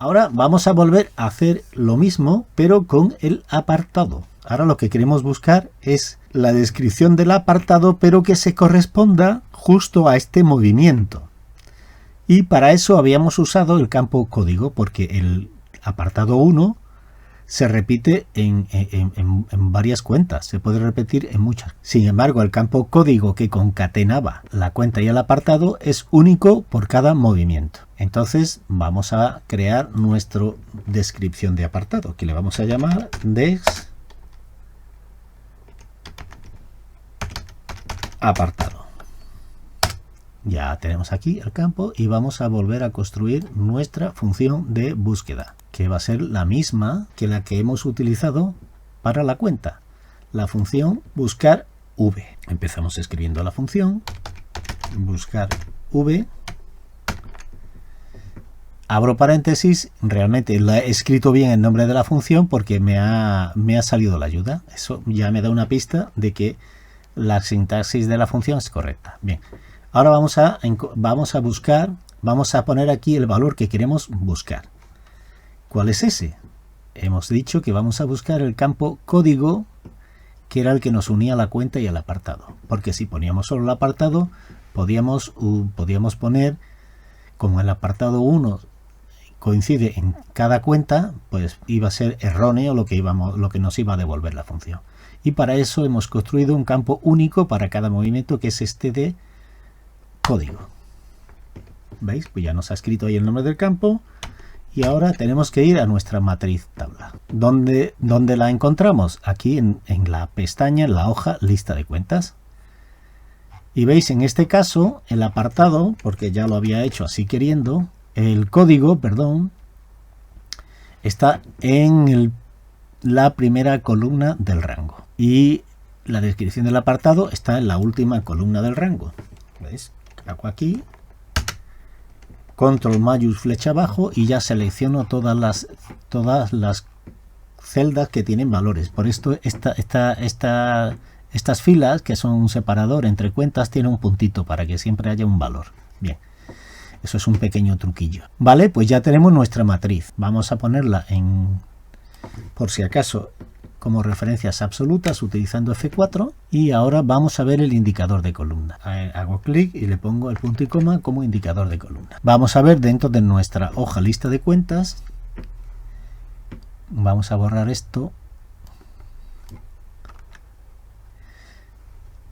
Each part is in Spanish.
Ahora vamos a volver a hacer lo mismo, pero con el apartado. Ahora lo que queremos buscar es la descripción del apartado, pero que se corresponda justo a este movimiento. Y para eso habíamos usado el campo código, porque el apartado 1 se repite en varias cuentas, se puede repetir en muchas. Sin embargo, el campo código que concatenaba la cuenta y el apartado es único por cada movimiento. Entonces vamos a crear nuestra descripción de apartado, que le vamos a llamar apartado. Ya tenemos aquí el campo y vamos a volver a construir nuestra función de búsqueda, que va a ser la misma que la que hemos utilizado para la cuenta, la función buscar v. Empezamos escribiendo la función buscar v, abro paréntesis, realmente la he escrito bien el nombre de la función porque me ha salido la ayuda. Eso ya me da una pista de que la sintaxis de la función es correcta. Bien, ahora vamos a buscar, vamos a poner aquí el valor que queremos buscar. ¿Cuál es ese? Hemos dicho que vamos a buscar el campo código, que era el que nos unía la cuenta y el apartado. Porque si poníamos solo el apartado, podíamos poner, como el apartado 1 coincide en cada cuenta, pues iba a ser erróneo lo que nos iba a devolver la función. Y para eso hemos construido un campo único para cada movimiento, que es este de código. ¿Veis? Pues ya nos ha escrito ahí el nombre del campo. Y ahora tenemos que ir a nuestra matriz tabla. ¿Dónde la encontramos? Aquí en la pestaña, en la hoja lista de cuentas. Y veis, en este caso, el apartado, porque ya lo había hecho así queriendo, el código, perdón, está en la primera columna del rango. Y la descripción del apartado está en la última columna del rango. ¿Veis? Hago aquí, control mayús flecha abajo y ya selecciono todas las celdas que tienen valores. Por esto estas filas, que son un separador entre cuentas, tienen un puntito para que siempre haya un valor. Bien, eso es un pequeño truquillo. Vale, pues ya tenemos nuestra matriz. Vamos a ponerla por si acaso, como referencias absolutas utilizando F4, y ahora vamos a ver el indicador de columna. Hago clic y le pongo el punto y coma como indicador de columna. Vamos a ver dentro de nuestra hoja lista de cuentas, vamos a borrar esto.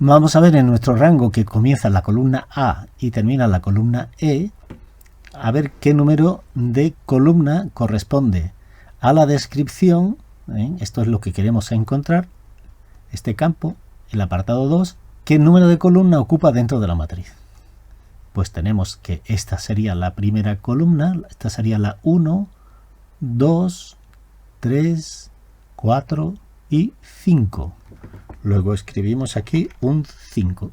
Vamos a ver en nuestro rango, que comienza en la columna A y termina en la columna E, a ver qué número de columna corresponde a la descripción. Esto es lo que queremos encontrar, este campo, el apartado 2, ¿qué número de columna ocupa dentro de la matriz? Pues tenemos que esta sería la primera columna, esta sería la 1, 2, 3, 4 y 5. Luego escribimos aquí un 5.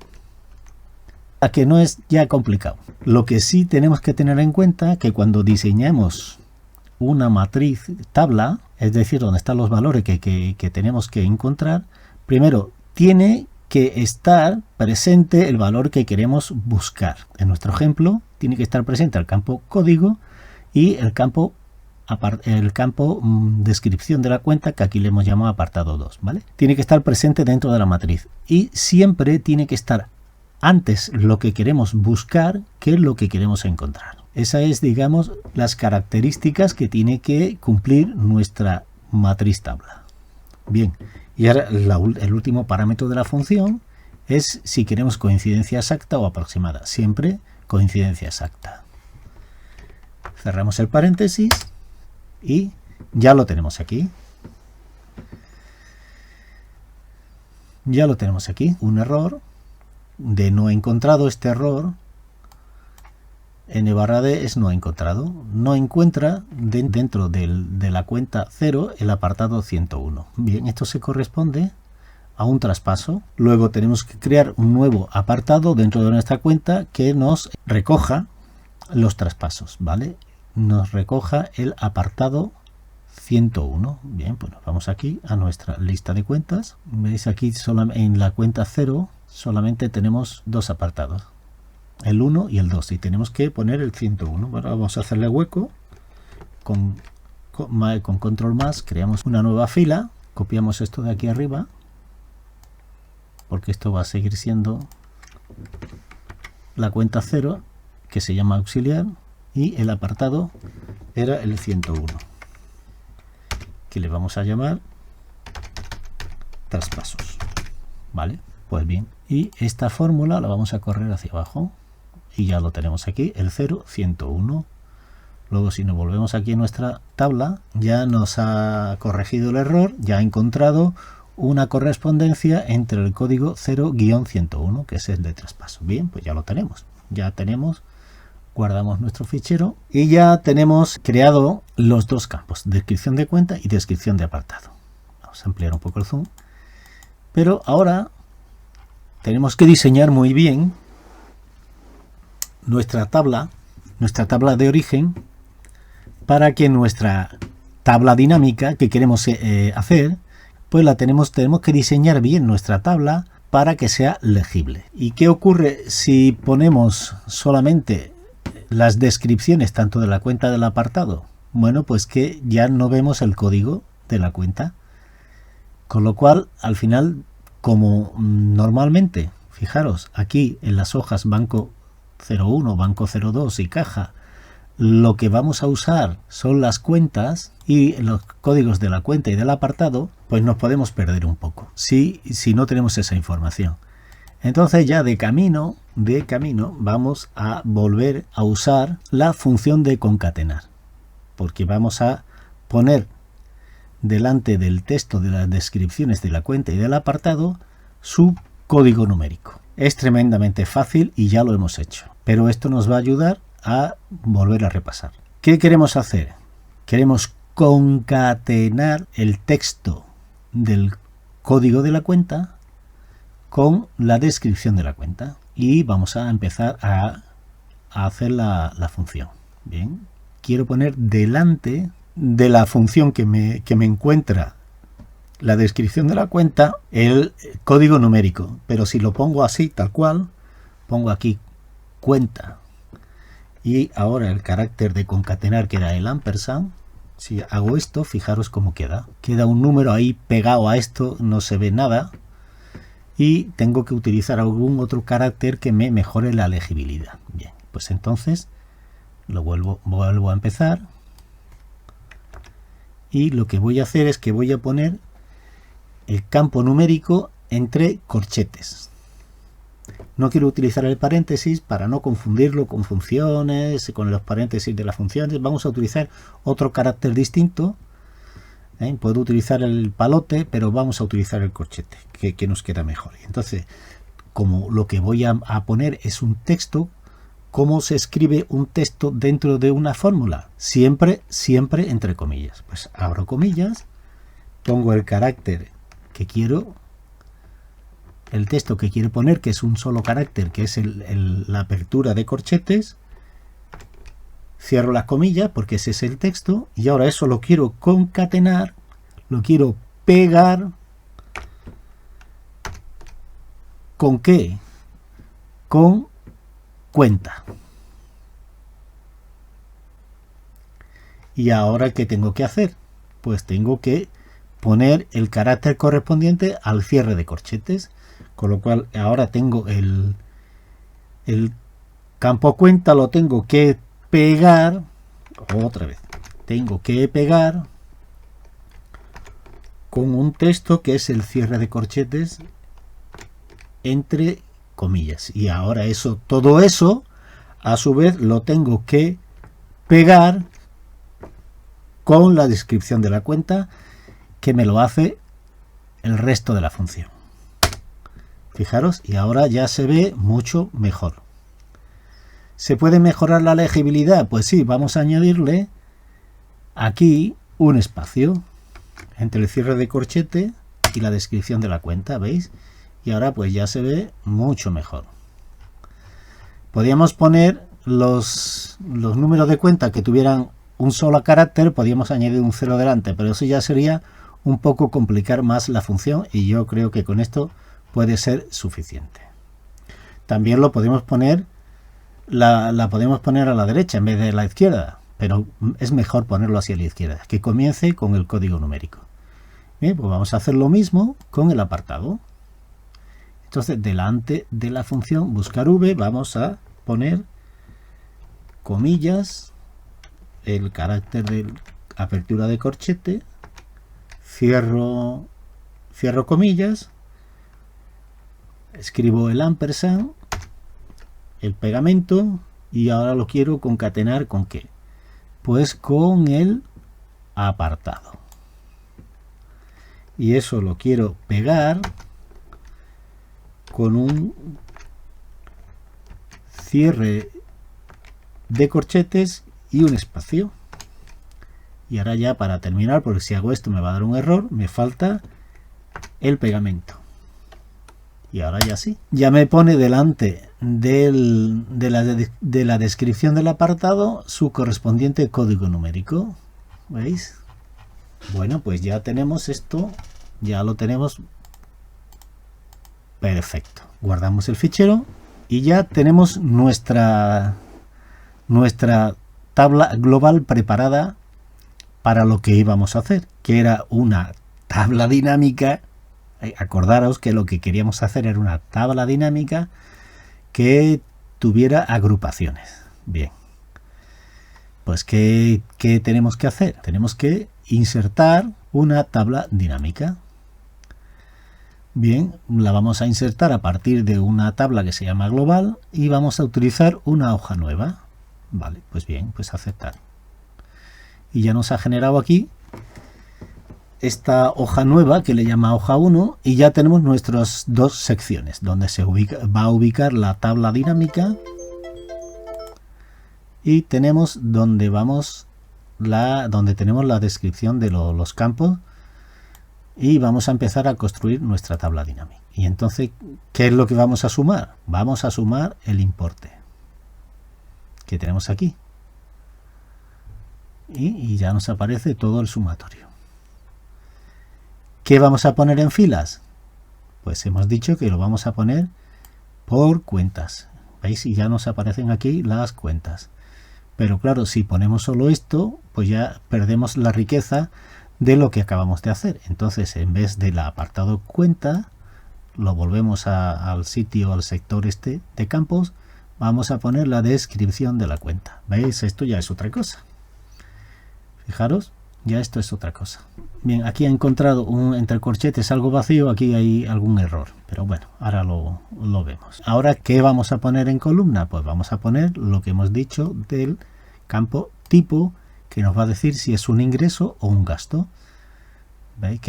A que no es ya complicado. Lo que sí tenemos que tener en cuenta que cuando diseñamos una matriz tabla, es decir, donde están los valores que tenemos que encontrar, primero tiene que estar presente el valor que queremos buscar. En nuestro ejemplo tiene que estar presente el campo código y el campo descripción de la cuenta, que aquí le hemos llamado apartado 2, ¿vale? Tiene que estar presente dentro de la matriz y siempre tiene que estar antes lo que queremos buscar que lo que queremos encontrar. Esa es, digamos, las características que tiene que cumplir nuestra matriz tabla. Bien, y ahora el último parámetro de la función es si queremos coincidencia exacta o aproximada. Siempre coincidencia exacta. Cerramos el paréntesis y ya lo tenemos aquí. Ya lo tenemos aquí. Un error de no encontrado. Este error n/d es no encontrado. No encuentra dentro de la cuenta 0 el apartado 101. Bien, esto se corresponde a un traspaso. Luego tenemos que crear un nuevo apartado dentro de nuestra cuenta que nos recoja los traspasos, ¿vale? Nos recoja el apartado 101. Bien, pues nos vamos aquí a nuestra lista de cuentas. Veis aquí en la cuenta 0 solamente tenemos dos apartados, el 1 y el 2, y tenemos que poner el 101. Bueno, vamos a hacerle hueco con control más creamos una nueva fila, copiamos esto de aquí arriba, porque esto va a seguir siendo la cuenta 0, que se llama auxiliar, y el apartado era el 101, que le vamos a llamar traspasos. ¿Vale? Pues bien, y esta fórmula la vamos a correr hacia abajo y ya lo tenemos aquí, el 0, 101. Luego, si nos volvemos aquí a nuestra tabla, ya nos ha corregido el error, ya ha encontrado una correspondencia entre el código 0-101, que es el de traspaso. Bien, pues ya lo tenemos. Ya tenemos, guardamos nuestro fichero y ya tenemos creado los dos campos, descripción de cuenta y descripción de apartado. Vamos a ampliar un poco el zoom. Pero ahora tenemos que diseñar muy bien nuestra tabla de origen, para que nuestra tabla dinámica que queremos hacer, pues tenemos que diseñar bien nuestra tabla para que sea legible. ¿Y qué ocurre si ponemos solamente las descripciones tanto de la cuenta del apartado? Bueno, pues que ya no vemos el código de la cuenta. Con lo cual, al final, como normalmente, fijaros, aquí en las hojas banco 01, banco 02 y caja, lo que vamos a usar son las cuentas y los códigos de la cuenta y del apartado, pues nos podemos perder un poco si no tenemos esa información. Entonces ya de camino vamos a volver a usar la función de concatenar, porque vamos a poner delante del texto de las descripciones de la cuenta y del apartado su código numérico. Es tremendamente fácil y ya lo hemos hecho, pero esto nos va a ayudar a volver a repasar. ¿Qué queremos hacer? Queremos concatenar el texto del código de la cuenta con la descripción de la cuenta y vamos a empezar a hacer la función. Bien, quiero poner delante de la función que me encuentra la descripción de la cuenta el código numérico, pero si lo pongo así tal cual, pongo aquí cuenta y ahora el carácter de concatenar, que era el ampersand, si hago esto, fijaros cómo queda un número ahí pegado a esto, no se ve nada, y tengo que utilizar algún otro carácter que me mejore la legibilidad. Bien, pues entonces lo vuelvo a empezar. Y lo que voy a hacer es que voy a poner el campo numérico entre corchetes. No quiero utilizar el paréntesis para no confundirlo con funciones, con los paréntesis de las funciones. Vamos a utilizar otro carácter distinto. Puedo utilizar el palote, pero vamos a utilizar el corchete, que nos queda mejor. Entonces, como lo que voy a poner es un texto, ¿cómo se escribe un texto dentro de una fórmula? Siempre entre comillas. Pues abro comillas, pongo el carácter que quiero, el texto que quiero poner, que es un solo carácter, que es la apertura de corchetes, cierro las comillas porque ese es el texto, y ahora eso lo quiero concatenar, lo quiero pegar. ¿Con qué? Con cuenta. Y ahora, ¿qué tengo que hacer? Pues tengo que poner el carácter correspondiente al cierre de corchetes, con lo cual ahora tengo el campo cuenta, lo tengo que pegar, otra vez, tengo que pegar con un texto que es el cierre de corchetes entre comillas, y ahora todo eso a su vez lo tengo que pegar con la descripción de la cuenta, que me lo hace el resto de la función. Fijaros, y ahora ya se ve mucho mejor. ¿Se puede mejorar la legibilidad? Pues sí, vamos a añadirle aquí un espacio entre el cierre de corchete y la descripción de la cuenta, ¿veis? Y ahora pues ya se ve mucho mejor. Podríamos poner los números de cuenta que tuvieran un solo carácter, podríamos añadir un 0 delante, pero eso ya sería un poco complicar más la función, y yo creo que con esto puede ser suficiente. También lo podemos poner, la podemos poner a la derecha en vez de a la izquierda, pero es mejor ponerlo así a la izquierda, que comience con el código numérico. Bien, pues vamos a hacer lo mismo con el apartado. Entonces, delante de la función buscar v vamos a poner comillas, el carácter de apertura de corchete, cierro comillas, escribo el ampersand, el pegamento, y ahora lo quiero concatenar ¿con qué? Pues con el apartado. Y eso lo quiero pegar con un cierre de corchetes y un espacio. Y ahora ya para terminar, porque si hago esto me va a dar un error, me falta el pegamento. Y ahora ya sí. Ya me pone delante de la descripción del apartado su correspondiente código numérico. ¿Veis? Bueno, pues ya tenemos esto, ya lo tenemos perfecto. Guardamos el fichero y ya tenemos nuestra tabla global preparada para lo que íbamos a hacer, que era una tabla dinámica. Acordaros que lo que queríamos hacer era una tabla dinámica que tuviera agrupaciones. Bien, pues ¿qué tenemos que hacer? Tenemos que insertar una tabla dinámica. Bien, la vamos a insertar a partir de una tabla que se llama global y vamos a utilizar una hoja nueva. Vale, pues bien, pues aceptar. Y ya nos ha generado aquí esta hoja nueva que le llama hoja 1 y ya tenemos nuestras dos secciones donde se va a ubicar la tabla dinámica y tenemos donde tenemos la descripción de los campos y vamos a empezar a construir nuestra tabla dinámica. Y entonces, ¿qué es lo que vamos a sumar? Vamos a sumar el importe que tenemos aquí y ya nos aparece todo el sumatorio. ¿Qué vamos a poner en filas? Pues hemos dicho que lo vamos a poner por cuentas. ¿Veis? Y ya nos aparecen aquí las cuentas. Pero claro, si ponemos solo esto, pues ya perdemos la riqueza de lo que acabamos de hacer. Entonces, en vez del apartado cuenta, lo volvemos al sitio, al sector este de campos, vamos a poner la descripción de la cuenta. ¿Veis? Esto ya es otra cosa. Fijaros, ya esto es otra cosa. Bien, aquí he encontrado entre corchetes algo vacío, aquí hay algún error, pero bueno, ahora lo vemos. Ahora, ¿qué vamos a poner en columna? Pues vamos a poner lo que hemos dicho del campo tipo, que nos va a decir si es un ingreso o un gasto. ¿Veis?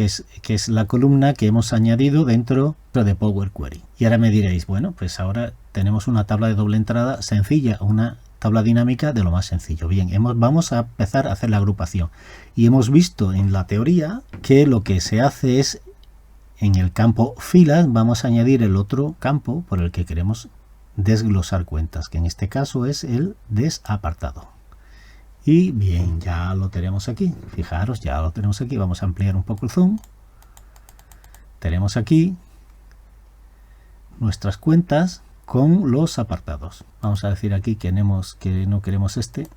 Que es la columna que hemos añadido dentro de Power Query. Y ahora me diréis, bueno, pues ahora tenemos una tabla de doble entrada sencilla, una tabla dinámica de lo más sencillo. Bien, vamos a empezar a hacer la agrupación. Y hemos visto en la teoría que lo que se hace es, en el campo filas, vamos a añadir el otro campo por el que queremos desglosar cuentas, que en este caso es el desapartado. Y bien, ya lo tenemos aquí. Fijaros, ya lo tenemos aquí. Vamos a ampliar un poco el zoom. Tenemos aquí nuestras cuentas con los apartados. Vamos a decir aquí que no queremos este.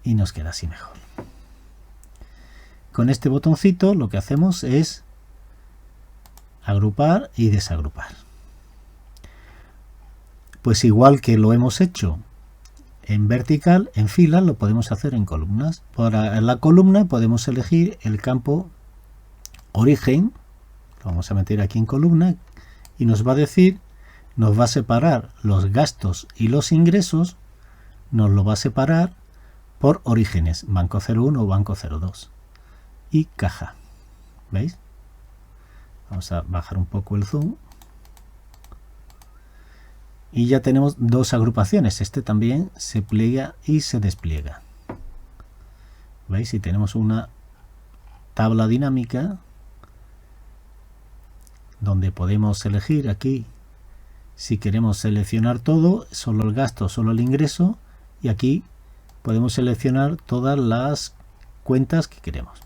Y nos queda así mejor. Con este botoncito lo que hacemos es agrupar y desagrupar. Pues igual que lo hemos hecho en vertical, en filas, lo podemos hacer en columnas. Para la columna podemos elegir el campo origen. Lo vamos a meter aquí en columna y nos va a decir, nos va a separar los gastos y los ingresos, nos lo va a separar por orígenes, banco 01 o banco 02 y caja. ¿Veis? Vamos a bajar un poco el zoom. Y ya tenemos dos agrupaciones. Este también se pliega y se despliega. ¿Veis? Si tenemos una tabla dinámica donde podemos elegir aquí si queremos seleccionar todo, solo el gasto, solo el ingreso, y aquí podemos seleccionar todas las cuentas que queremos.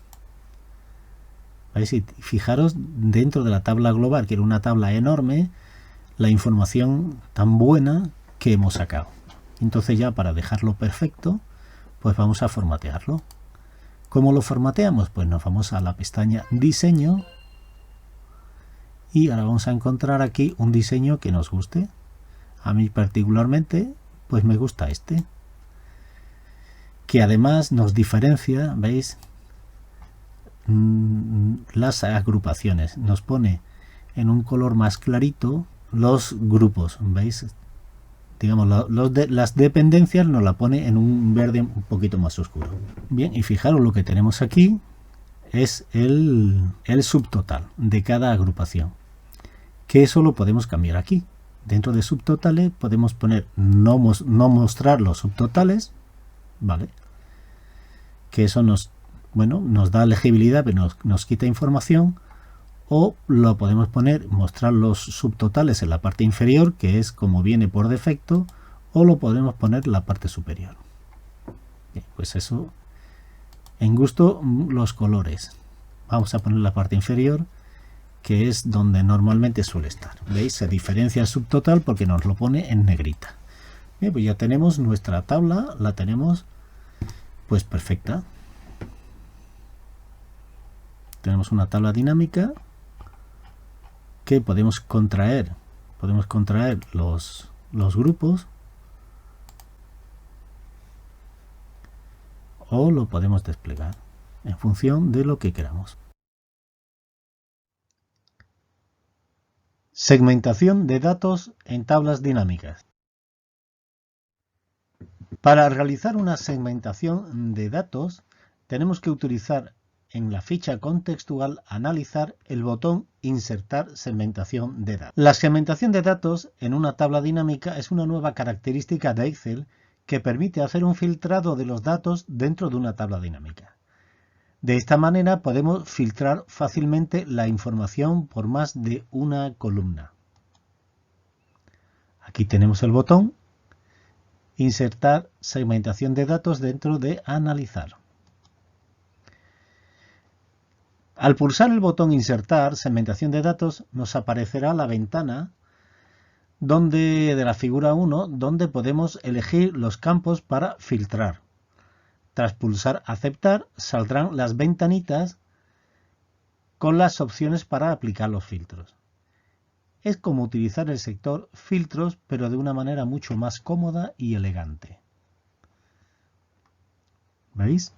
¿Veis? Y fijaros dentro de la tabla global, que era una tabla enorme, la información tan buena que hemos sacado. Entonces ya para dejarlo perfecto, pues vamos a formatearlo. ¿Cómo lo formateamos? Pues nos vamos a la pestaña Diseño y ahora vamos a encontrar aquí un diseño que nos guste. A mí particularmente, pues me gusta este, que además nos diferencia, ¿veis? Las agrupaciones. Nos pone en un color más clarito los grupos, ¿veis? Digamos, las dependencias nos la pone en un verde un poquito más oscuro. Bien, y fijaros lo que tenemos aquí es el subtotal de cada agrupación, que eso lo podemos cambiar aquí. Dentro de subtotales podemos poner no mostrar los subtotales, ¿vale? Que eso nos da legibilidad, pero nos quita información. O lo podemos poner mostrar los subtotales en la parte inferior, que es como viene por defecto, o lo podemos poner en la parte superior. Bien, pues eso, en gusto, los colores. Vamos a poner la parte inferior, que es donde normalmente suele estar. ¿Veis? Se diferencia el subtotal porque nos lo pone en negrita. Bien, pues ya tenemos nuestra tabla, la tenemos pues perfecta. Tenemos una tabla dinámica que podemos contraer los grupos o lo podemos desplegar en función de lo que queramos. Segmentación de datos en tablas dinámicas. Para realizar una segmentación de datos tenemos que utilizar en la ficha contextual Analizar el botón Insertar segmentación de datos. La segmentación de datos en una tabla dinámica es una nueva característica de Excel que permite hacer un filtrado de los datos dentro de una tabla dinámica. De esta manera podemos filtrar fácilmente la información por más de una columna. Aquí tenemos el botón Insertar segmentación de datos dentro de Analizar. Al pulsar el botón Insertar segmentación de datos nos aparecerá la ventana de la figura 1 donde podemos elegir los campos para filtrar. Tras pulsar Aceptar saldrán las ventanitas con las opciones para aplicar los filtros. Es como utilizar el sector Filtros pero de una manera mucho más cómoda y elegante. ¿Veis?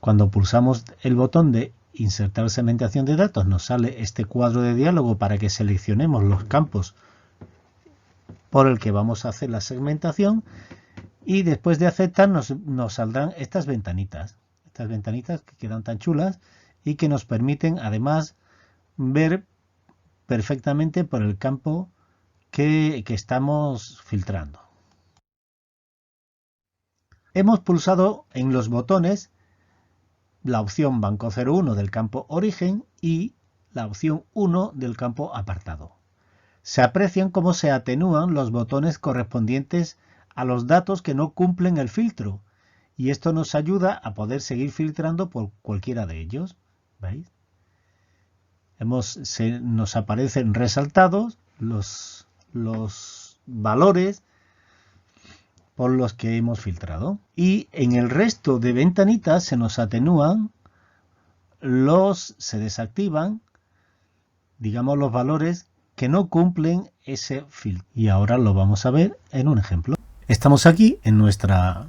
Cuando pulsamos el botón de Insertar segmentación de datos nos sale este cuadro de diálogo para que seleccionemos los campos por el que vamos a hacer la segmentación y después de aceptar nos saldrán estas ventanitas que quedan tan chulas y que nos permiten además ver perfectamente por el campo que estamos filtrando. Hemos pulsado en los botones la opción Banco 01 del campo Origen y la opción 1 del campo Apartado. Se aprecian cómo se atenúan los botones correspondientes a los datos que no cumplen el filtro y esto nos ayuda a poder seguir filtrando por cualquiera de ellos. ¿Veis? Nos aparecen resaltados los valores por los que hemos filtrado. Y en el resto de ventanitas se nos atenúan, se desactivan, digamos, los valores que no cumplen ese filtro. Y ahora lo vamos a ver en un ejemplo. Estamos aquí en nuestra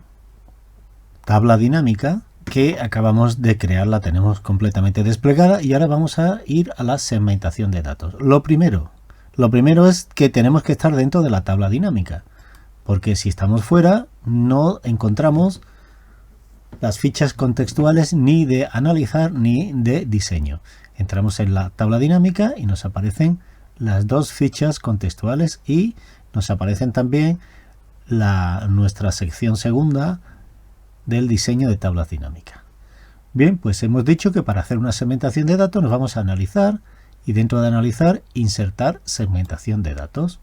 tabla dinámica que acabamos de crear, la tenemos completamente desplegada y ahora vamos a ir a la segmentación de datos. Lo primero es que tenemos que estar dentro de la tabla dinámica, porque si estamos fuera no encontramos las fichas contextuales ni de analizar ni de diseño. Entramos en la tabla dinámica y nos aparecen las dos fichas contextuales y nos aparecen también nuestra sección segunda del diseño de tablas dinámicas. Bien, pues hemos dicho que para hacer una segmentación de datos nos vamos a analizar y dentro de analizar insertar segmentación de datos.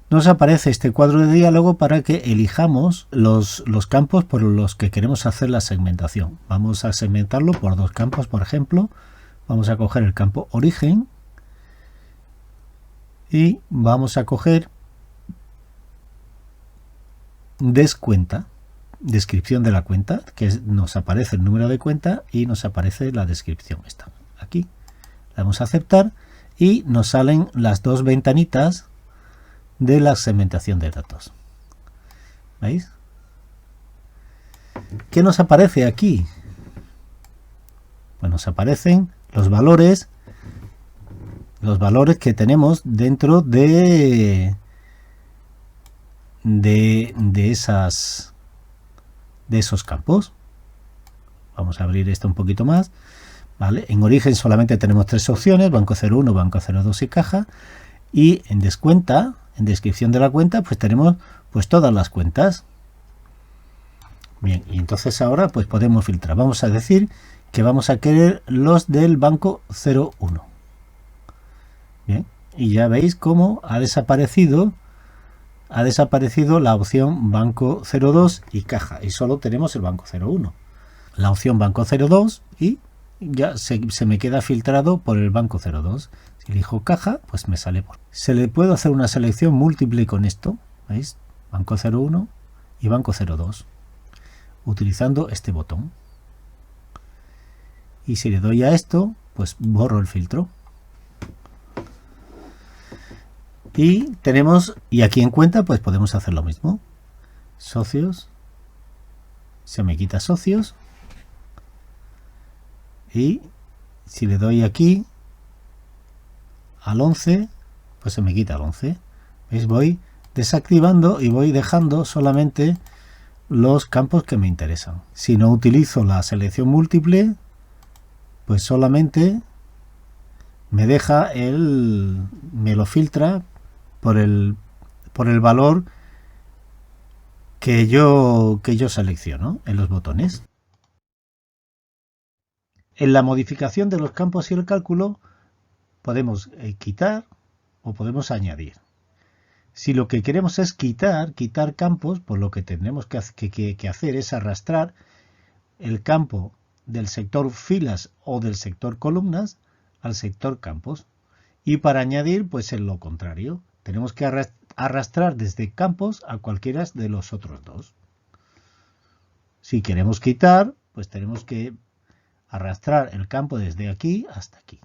Nos aparece este cuadro de diálogo para que elijamos los campos por los que queremos hacer la segmentación. Vamos a segmentarlo por dos campos, por ejemplo. Vamos a coger el campo Origen y vamos a coger descuenta, descripción de la cuenta, que nos aparece el número de cuenta y nos aparece la descripción. Esta. Aquí le damos a aceptar y nos salen las dos ventanitas de la segmentación de datos. ¿Veis? ¿Qué nos aparece aquí? Pues nos aparecen los valores que tenemos dentro de esos campos. Vamos a abrir esto un poquito más. ¿Vale? En origen solamente tenemos tres opciones: banco 01, banco 02 y caja. Y en descuenta, en descripción de la cuenta, pues tenemos pues todas las cuentas. Bien, y entonces ahora pues podemos filtrar. Vamos a decir que vamos a querer los del banco 01. Bien, y ya veis cómo ha desaparecido la opción banco 02 y caja, y solo tenemos el banco 01. La opción banco 02 y ya se me queda filtrado por el banco 02. Si elijo caja, pues me sale por. Se le puede hacer una selección múltiple con esto, ¿veis? Banco 01 y banco 02, utilizando este botón. Y si le doy a esto, pues borro el filtro. Y tenemos, y aquí en cuenta, pues podemos hacer lo mismo. Socios, se me quita socios. Y si le doy aquí al 11, pues se me quita el 11. ¿Veis? Voy desactivando y voy dejando solamente los campos que me interesan. Si no utilizo la selección múltiple, pues solamente me deja me lo filtra por el valor que yo selecciono en los botones. En la modificación de los campos y el cálculo podemos quitar o podemos añadir. Si lo que queremos es quitar campos, pues lo que tendremos que hacer es arrastrar el campo del sector filas o del sector columnas al sector campos. Y para añadir, pues es lo contrario. Tenemos que arrastrar desde campos a cualquiera de los otros dos. Si queremos quitar, pues tenemos que arrastrar el campo desde aquí hasta aquí.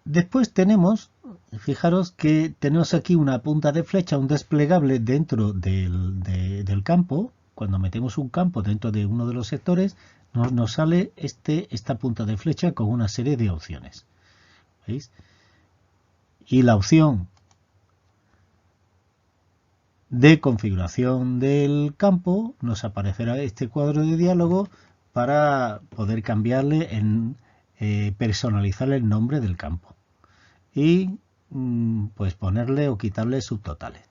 Después tenemos, fijaros que tenemos aquí una punta de flecha, un desplegable dentro del campo. Cuando metemos un campo dentro de uno de los sectores, nos sale esta punta de flecha con una serie de opciones. ¿Veis? Y la opción de configuración del campo nos aparecerá este cuadro de diálogo para poder cambiarle, personalizar el nombre del campo y pues ponerle o quitarle subtotales.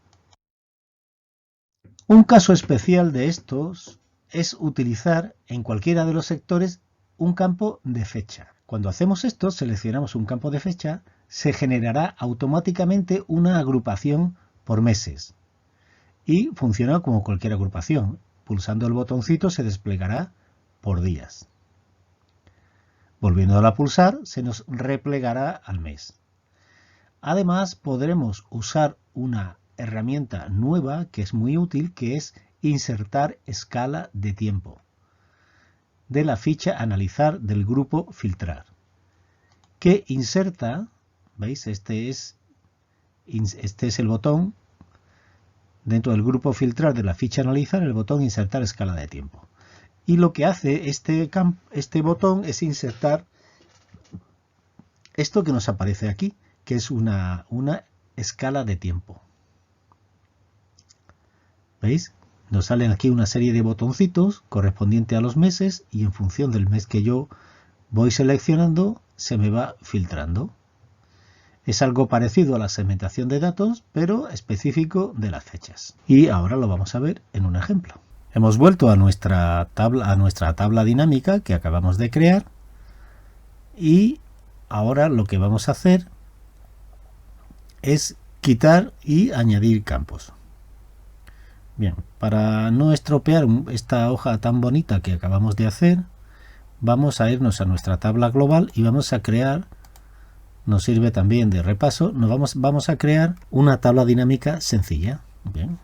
Un caso especial de estos es utilizar en cualquiera de los sectores un campo de fecha. Cuando hacemos esto, seleccionamos un campo de fecha, se generará automáticamente una agrupación por meses y funciona como cualquier agrupación. Pulsando el botoncito se desplegará por días. Volviéndola a pulsar, se nos replegará al mes. Además, podremos usar una herramienta nueva que es muy útil, que es insertar escala de tiempo de la ficha analizar del grupo filtrar, que inserta, ¿veis? Este es el botón dentro del grupo filtrar de la ficha analizar, el botón insertar escala de tiempo. Y lo que hace este botón es insertar esto que nos aparece aquí, que es una escala de tiempo. ¿Veis? Nos salen aquí una serie de botoncitos correspondiente a los meses y en función del mes que yo voy seleccionando se me va filtrando. Es algo parecido a la segmentación de datos, pero específico de las fechas. Y ahora lo vamos a ver en un ejemplo. Hemos vuelto a nuestra tabla dinámica que acabamos de crear y ahora lo que vamos a hacer es quitar y añadir campos. Bien, para no estropear esta hoja tan bonita que acabamos de hacer, vamos a irnos a nuestra tabla global y vamos a crear, nos sirve también de repaso, vamos a crear una tabla dinámica sencilla. Bien,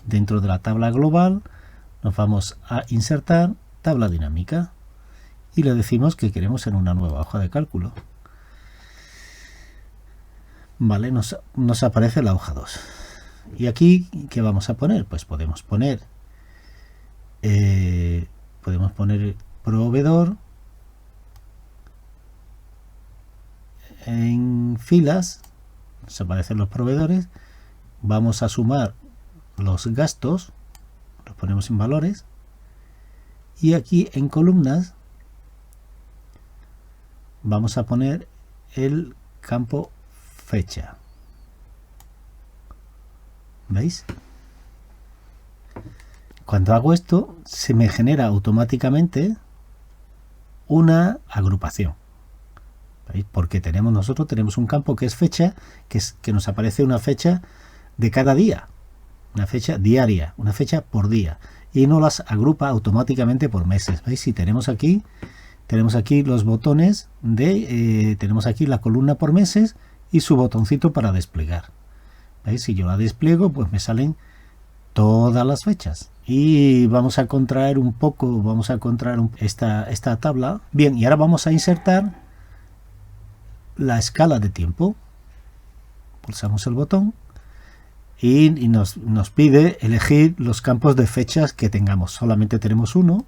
dentro de la tabla global nos vamos a insertar tabla dinámica y le decimos que queremos en una nueva hoja de cálculo. Vale, nos aparece la hoja 2. Y aquí, ¿qué vamos a poner? Pues podemos poner proveedor en filas, nos aparecen los proveedores, vamos a sumar los gastos, los ponemos en valores, y aquí en columnas vamos a poner el campo fecha. ¿Veis? Cuando hago esto, se me genera automáticamente una agrupación. ¿Veis? Porque nosotros tenemos un campo que es fecha, que nos aparece una fecha de cada día, una fecha diaria, una fecha por día, y nos las agrupa automáticamente por meses. ¿Veis? Si tenemos aquí los botones tenemos aquí la columna por meses y su botoncito para desplegar. ¿Veis? Si yo la despliego, pues me salen todas las fechas. Y vamos a contraer un poco, esta tabla. Bien, y ahora vamos a insertar la escala de tiempo. Pulsamos el botón y nos pide elegir los campos de fechas que tengamos. Solamente tenemos uno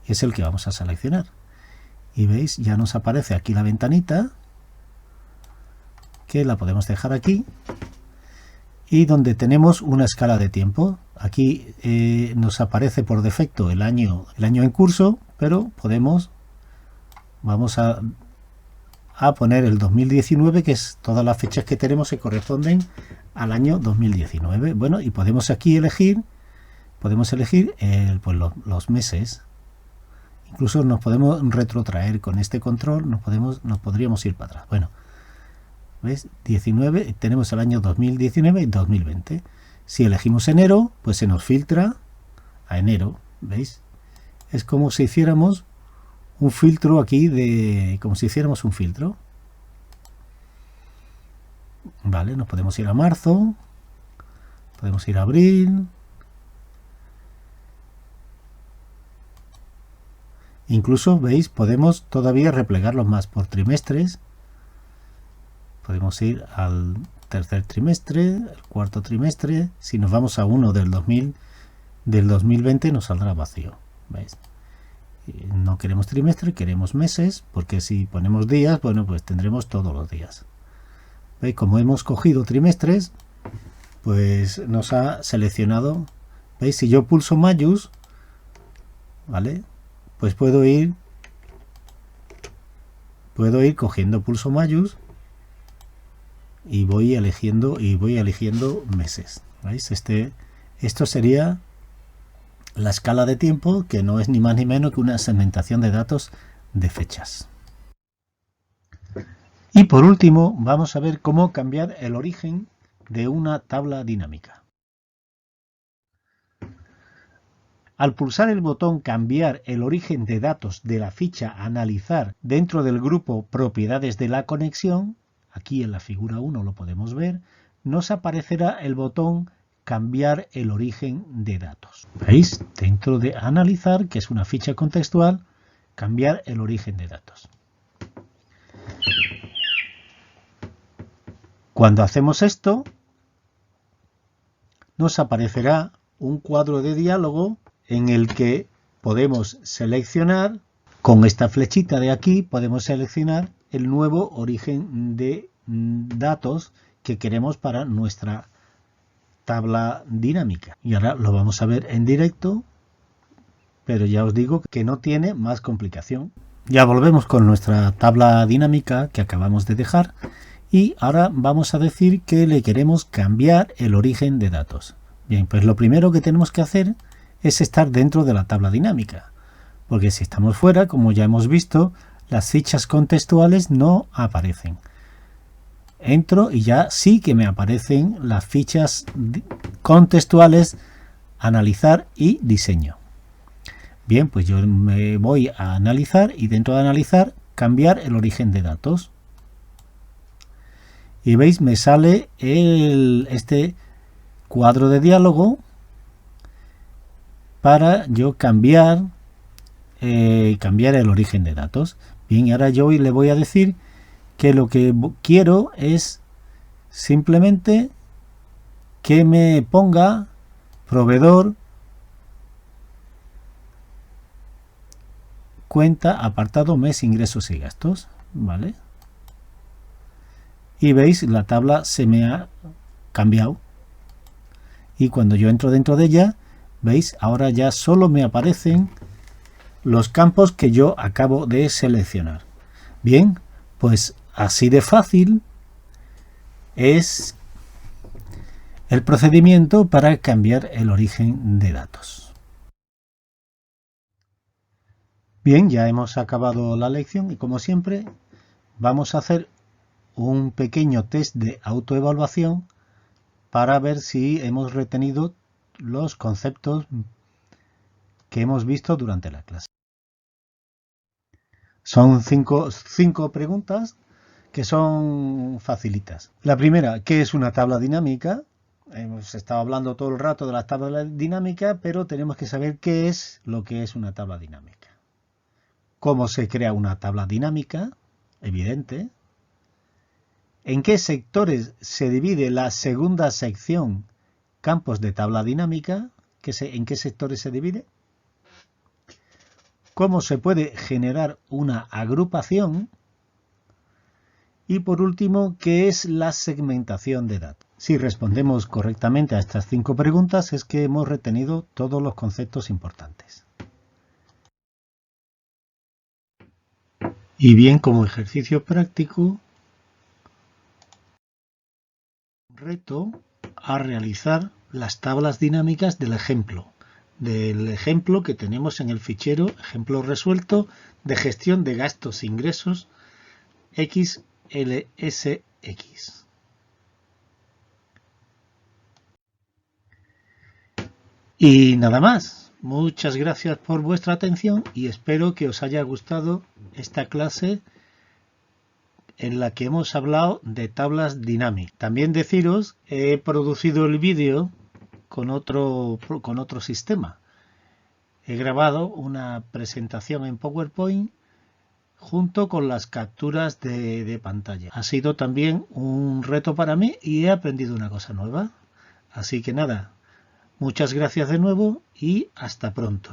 y es el que vamos a seleccionar. Y veis, ya nos aparece aquí la ventanita, que la podemos dejar aquí, y donde tenemos una escala de tiempo. Aquí nos aparece por defecto el año en curso, pero vamos a poner el 2019, que es todas las fechas que tenemos que corresponden al año 2019. Bueno, y podemos elegir pues los meses. Incluso nos podemos retrotraer con este control, nos podríamos ir para atrás. Bueno, ¿ves? 19, tenemos el año 2019 y 2020. Si elegimos enero, pues se nos filtra a enero. ¿Veis? Es como si hiciéramos un filtro aquí, como si hiciéramos un filtro. Vale, nos podemos ir a marzo, podemos ir a abril. Incluso, veis, podemos todavía replegarlos más por trimestres. Podemos ir al tercer trimestre, el cuarto trimestre. Si nos vamos a uno del 2020 nos saldrá vacío. ¿Veis? No queremos trimestre, queremos meses, porque si ponemos días, bueno, pues tendremos todos los días. ¿Veis? Como hemos cogido trimestres, pues nos ha seleccionado. ¿Veis? Si yo pulso Mayus, ¿vale? Pues puedo ir cogiendo pulso Mayus y voy eligiendo meses. ¿Veis? Esto sería la escala de tiempo, que no es ni más ni menos que una segmentación de datos de fechas. Y por último, vamos a ver cómo cambiar el origen de una tabla dinámica. Al pulsar el botón Cambiar el origen de datos de la ficha Analizar dentro del grupo Propiedades de la conexión, aquí en la figura 1 lo podemos ver, nos aparecerá el botón Cambiar el origen de datos. ¿Veis? Dentro de Analizar, que es una ficha contextual, cambiar el origen de datos. Cuando hacemos esto, nos aparecerá un cuadro de diálogo en el que podemos seleccionar, con esta flechita de aquí, podemos seleccionar el nuevo origen de datos que queremos para nuestra tabla dinámica. Y ahora lo vamos a ver en directo, pero ya os digo que no tiene más complicación. Ya volvemos con nuestra tabla dinámica que acabamos de dejar y ahora vamos a decir que le queremos cambiar el origen de datos. Bien, pues lo primero que tenemos que hacer es estar dentro de la tabla dinámica, porque si estamos fuera, como ya hemos visto, las fichas contextuales no aparecen. Entro y ya sí que me aparecen las fichas contextuales, analizar y diseño. Bien, pues yo me voy a analizar y dentro de analizar cambiar el origen de datos. Y veis, me sale este cuadro de diálogo para yo cambiar el origen de datos. Bien, y ahora yo le voy a decir que lo que quiero es simplemente que me ponga proveedor, cuenta, apartado, mes, ingresos y gastos, ¿vale? Y veis, la tabla se me ha cambiado. Y cuando yo entro dentro de ella, veis, ahora ya solo me aparecen los campos que yo acabo de seleccionar. Bien, pues así de fácil es el procedimiento para cambiar el origen de datos. Bien, ya hemos acabado la lección y como siempre vamos a hacer un pequeño test de autoevaluación para ver si hemos retenido los conceptos que hemos visto durante la clase. Son cinco preguntas que son facilitas. La primera, ¿qué es una tabla dinámica? Hemos estado hablando todo el rato de la tabla dinámica, pero tenemos que saber qué es lo que es una tabla dinámica. ¿Cómo se crea una tabla dinámica? Evidente. ¿En qué sectores se divide la segunda sección campos de tabla dinámica? ¿En qué sectores se divide? ¿Cómo se puede generar una agrupación? Y por último, ¿qué es la segmentación de datos? Si respondemos correctamente a estas 5 preguntas es que hemos retenido todos los conceptos importantes. Y bien, como ejercicio práctico, reto a realizar las tablas dinámicas del ejemplo que tenemos en el fichero ejemplo resuelto de gestión de gastos e ingresos XLSX. Y nada más. Muchas gracias por vuestra atención y espero que os haya gustado esta clase en la que hemos hablado de tablas dinámicas. También deciros que he producido el vídeo con otro sistema. He grabado una presentación en PowerPoint junto con las capturas de pantalla. Ha sido también un reto para mí y he aprendido una cosa nueva. Así que nada, muchas gracias de nuevo y hasta pronto.